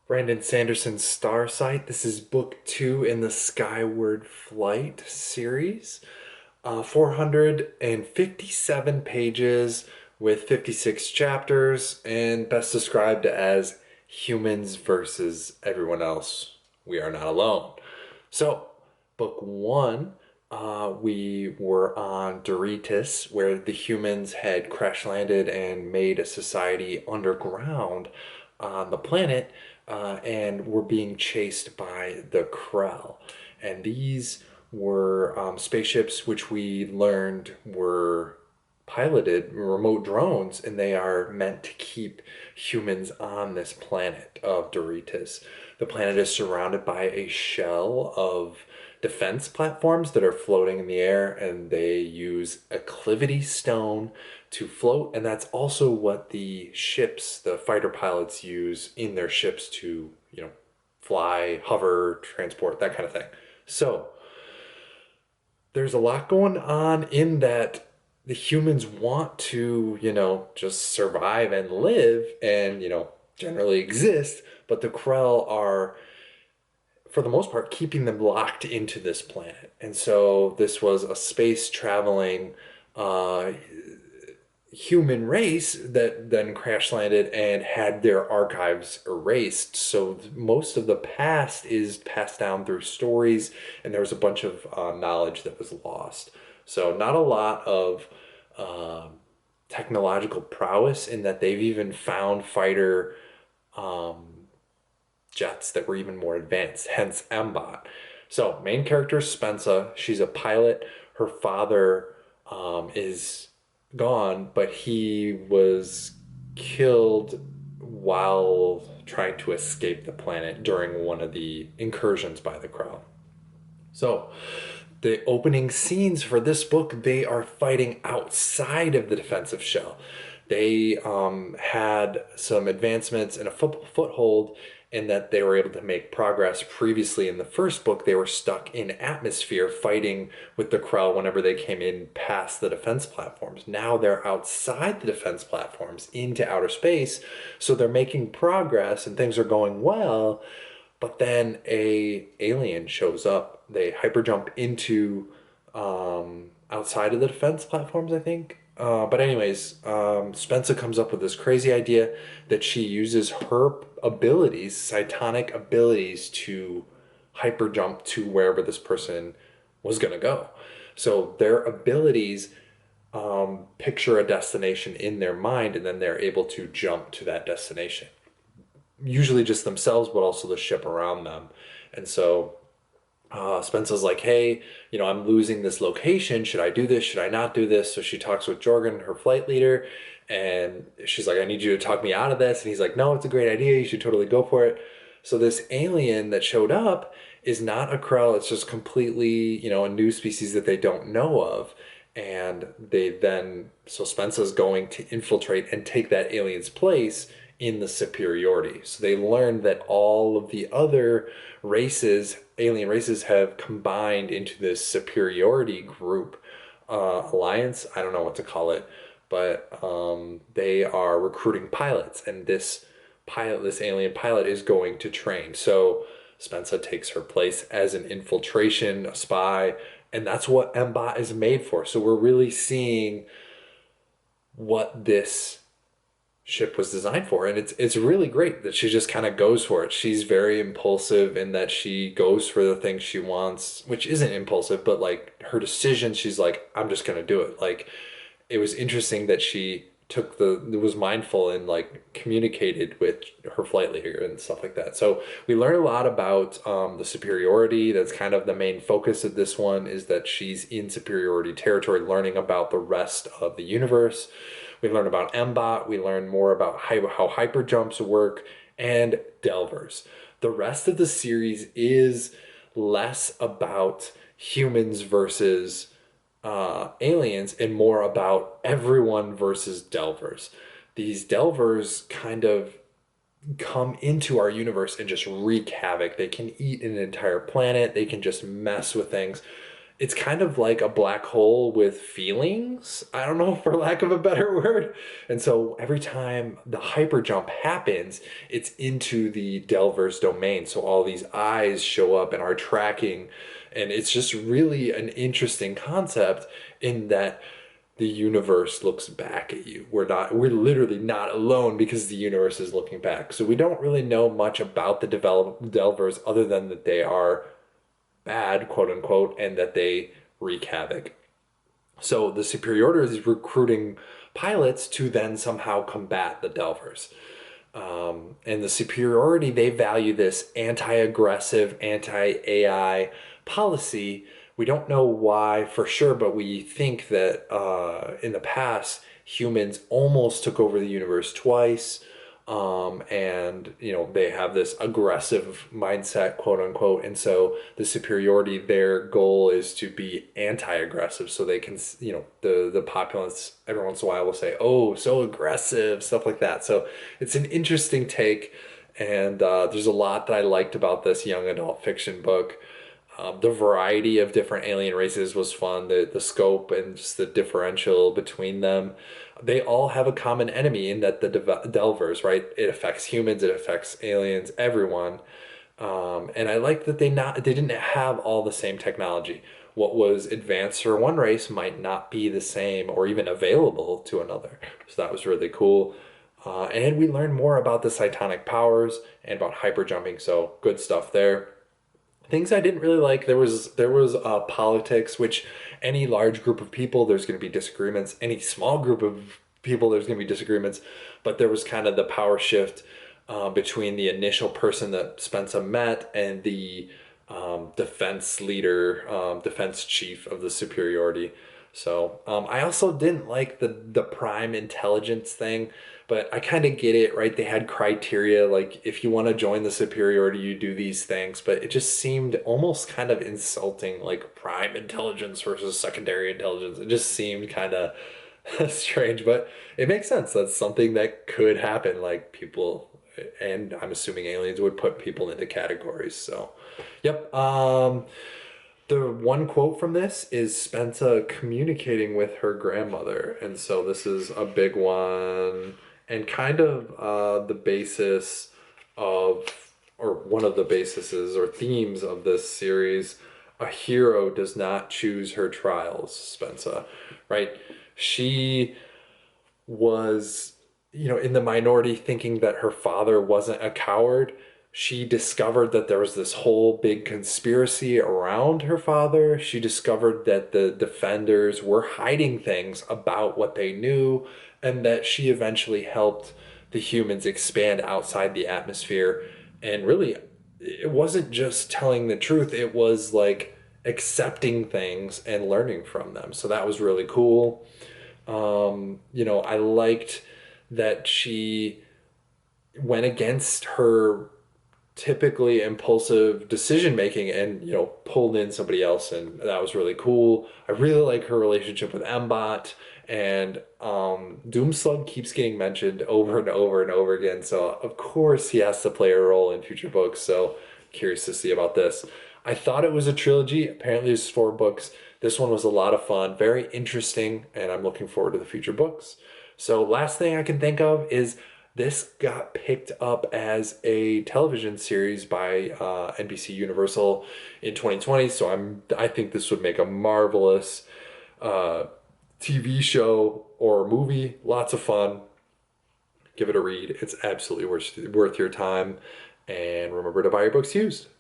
Brandon Sanderson's Starsight. This is book 2 in the Skyward Flight series. 457 pages with 56 chapters, and best described as humans versus everyone else. We are not alone. So, book 1, we were on Doritas, where the humans had crash landed and made a society underground on the planet, and were being chased by the Krell. And these were spaceships which we learned were piloted remote drones, and they are meant to keep humans on this planet of Doritas. The planet is surrounded by a shell of defense platforms that are floating in the air, and they use acclivity stone to float, and that's also what the ships, the fighter pilots, use in their ships to, fly, hover, transport, that kind of thing. So there's a lot going on in that the humans want to, just survive and live and, generally exist, but the Krell are, for the most part, keeping them locked into this planet. And so this was a space traveling human race that then crash landed and had their archives erased. So most of the past is passed down through stories, and there was a bunch of knowledge that was lost. So not a lot of technological prowess in that they've even found fighter jets that were even more advanced, hence MBOT. So main character Spensa, she's a pilot. Her father is gone, but he was killed while trying to escape the planet during one of the incursions by the Krell. So the opening scenes for this book, they are fighting outside of the defensive shell. They had some advancements and a foothold in that they were able to make progress. Previously in the first book, they were stuck in atmosphere fighting with the Krell whenever they came in past the defense platforms. Now they're outside the defense platforms into outer space, so they're making progress and things are going well. But then a alien shows up. They hyperjump into outside of the defense platforms, I think. But anyways, Spensa comes up with this crazy idea that she uses her abilities, cytonic abilities, to hyperjump to wherever this person was gonna go. So their abilities picture a destination in their mind, and then they're able to jump to that destination. Usually just themselves, but also the ship around them. And so Spencer's like, hey, I'm losing this location. Should I do this? Should I not do this? So she talks with Jorgen, her flight leader, and she's like, I need you to talk me out of this. And he's like, no, it's a great idea. You should totally go for it. So this alien that showed up is not a Krell. It's just completely, a new species that they don't know of. And so Spencer's going to infiltrate and take that alien's place in the Superiority. So they learned that all of the other alien races, have combined into this Superiority group, alliance. I don't know what to call it, but they are recruiting pilots, and this alien pilot, is going to train. So Spensa takes her place as an infiltration, a spy, and that's what MBOT is made for. So we're really seeing what this ship was designed for, and it's really great that she just kind of goes for it. She's very impulsive in that she goes for the things she wants, which isn't impulsive, but like her decision, she's like, I'm just gonna do it. Like, it was interesting that she was mindful and like communicated with her flight leader and stuff like that. So we learn a lot about the Superiority. That's kind of the main focus of this one, is that she's in Superiority territory, learning about the rest of the universe. We learn about MBOT. We learn more about how hyperjumps work, and Delvers. The rest of the series is less about humans versus aliens and more about everyone versus Delvers. These Delvers kind of come into our universe and just wreak havoc. They can eat an entire planet. They can just mess with things. it's kind of like a black hole with feelings. I don't know, for lack of a better word. And so every time the hyperjump happens, it's into the Delver's domain. So all these eyes show up and are tracking. And it's just really an interesting concept in that the universe looks back at you. We're literally not alone because the universe is looking back. So we don't really know much about the Delvers other than that they are bad, quote unquote, and that they wreak havoc. So the Superiority is recruiting pilots to then somehow combat the Delvers. And the Superiority, they value this anti-aggressive, anti-AI policy. We don't know why for sure, but we think that in the past, humans almost took over the universe twice. And they have this aggressive mindset, quote unquote, and so the Superiority, their goal is to be anti-aggressive, so they can, the populace every once in a while will say, oh, so aggressive, stuff like that. So it's an interesting take, and there's a lot that I liked about this young adult fiction book. The variety of different alien races was fun. The scope and just the differential between them. They all have a common enemy in that the Delvers, right? It affects humans, it affects aliens, everyone. And I like that they didn't have all the same technology. What was advanced for one race might not be the same or even available to another. So that was really cool. And we learned more about the cytonic powers and about hyperjumping. So good stuff there. Things I didn't really like, there was politics, which any large group of people there's going to be disagreements. Any small group of people there's going to be disagreements, but there was kind of the power shift between the initial person that Spensa met and the defense leader, defense chief of the Superiority. So I also didn't like the prime intelligence thing, but I kind of get it, right? They had criteria, like if you want to join the Superiority, you do these things, but it just seemed almost kind of insulting, like prime intelligence versus secondary intelligence. It just seemed kind of strange, but it makes sense. That's something that could happen. Like people, and I'm assuming aliens would put people into categories. So, yep. The one quote from this is Spensa communicating with her grandmother. And so this is a big one and kind of the basis of, or one of the bases or themes of this series. A hero does not choose her trials, Spensa, right? She was, in the minority thinking that her father wasn't a coward. She discovered that there was this whole big conspiracy around her father. She discovered that the defenders were hiding things about what they knew, and that she eventually helped the humans expand outside the atmosphere. And really, it wasn't just telling the truth, it was like accepting things and learning from them. So that was really cool. I liked that she went against her typically impulsive decision making and pulled in somebody else, and that was really cool. I really like her relationship with Mbot, and Doomslug keeps getting mentioned over and over and over again, so of course he has to play a role in future books. So curious to see about this. I thought it was a trilogy. Apparently it's 4 books. This one was a lot of fun, very interesting, and I'm looking forward to the future books. So last thing I can think of is this got picked up as a television series by NBC Universal in 2020. So I think this would make a marvelous TV show or movie. Lots of fun. Give it a read. It's absolutely worth your time. And remember to buy your books used.